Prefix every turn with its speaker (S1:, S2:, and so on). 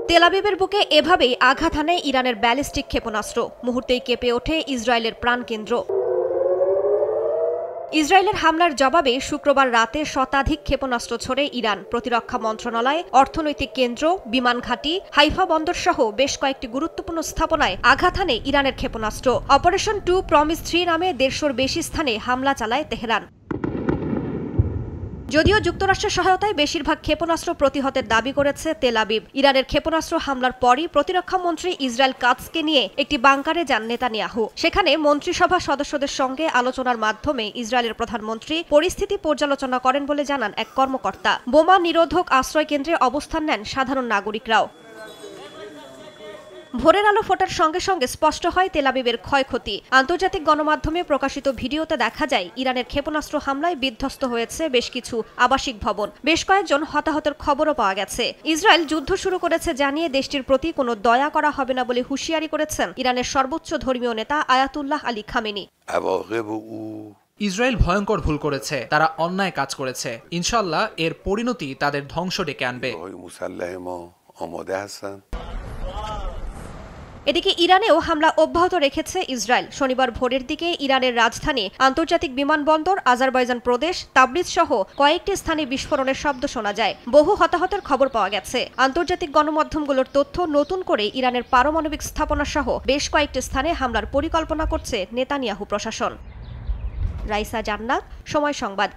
S1: তেল আবিবের বুকে এভাবেই আঘাত হানে ইরানের ব্যালিস্টিক ক্ষেপণাস্ত্র। মুহূর্তেই কেঁপে ওঠে ইসরায়েলের প্রাণকেন্দ্র। ইসরায়েলের হামলার জবাবে শুক্রবার রাতে শতাধিক ক্ষেপণাস্ত্র ছোড়ে ইরান। প্রতিরক্ষা মন্ত্রণালয়, অর্থনৈতিক কেন্দ্র, বিমান ঘাঁটি, হাইফা বন্দর সহ বেশ কয়েকটি গুরুত্বপূর্ণ স্থাপনায় আঘাত হানে ইরানের ক্ষেপণাস্ত্র। অপারেশন 2 প্রমিস 3 নামে 150-র বেশি স্থানে হামলা চালায় তেহরান। যদিও যুক্তরাষ্ট্রের সহায়তায় বেশিরভাগ ক্ষেপণাস্ত্র প্রতিহতের দাবি করেছে তেল আবিব। ইরানের ক্ষেপণাস্ত্র হামলার পরই প্রতিরক্ষা মন্ত্রী ইসরায়েল কাৎজকে নিয়ে একটি বাংকারে যান নেতানিয়াহু। সেখানে মন্ত্রিসভা সদস্যদের সঙ্গে আলোচনার মাধ্যমে ইসরায়েলের প্রধানমন্ত্রী পরিস্থিতি পর্যালোচনা করেন বলে জানান এক কর্মকর্তা। বোমা নিরোধক আশ্রয় কেন্দ্রে অবস্থান নেন সাধারণ নাগরিকরাও। ভোরের আলো ফোটার সঙ্গে সঙ্গে স্পষ্ট হয় তেল আবিবের ক্ষয়ক্ষতি। আন্তর্জাতিক গণমাধ্যমে প্রকাশিত ভিডিওতে দেখা যায় ইরানের ক্ষেপণাস্ত্র হামলায় বিধ্বস্ত হয়েছে বেশ কিছু আবাসিক ভবন। বেশ কয়েকজন হতাহতের খবরও পাওয়া গেছে। ইসরায়েল যুদ্ধ শুরু করেছে জানিয়ে দেশটির প্রতি কোনো দয়া করা হবে না বলে হুঁশিয়ারি করেছেন ইরানের সর্বোচ্চ ধর্মীয় নেতা আয়াতুল্লাহ আলী খামেনি।
S2: ইসরায়েল ভয়ঙ্কর ভুল করেছে, তারা অন্যায় কাজ করেছে। ইনশাআল্লাহ এর পরিণতি তাদের ধ্বংস ডেকে আনবে।
S1: এদিকে ইরানেও হামলা অব্যাহত রেখেছে ইসরায়েল। শনিবার ভোরের দিকে ইরানের রাজধানী আন্তর্জাতিক বিমানবন্দর, আজারবাইজান প্রদেশ, তাবরিজ সহ কয়েকটি স্থানে বিস্ফোরণের শব্দ শোনা যায়। বহু হতাহতের খবর পাওয়া গেছে। আন্তর্জাতিক গণমাধ্যমগুলোর তথ্য, নতুন করে ইরানের পারমাণবিক স্থাপনা সহ বেশ কয়েকটি স্থানে হামলার পরিকল্পনা করছে নেতানিয়াহু প্রশাসন। রাইসা জান্নাত, সময় সংবাদ।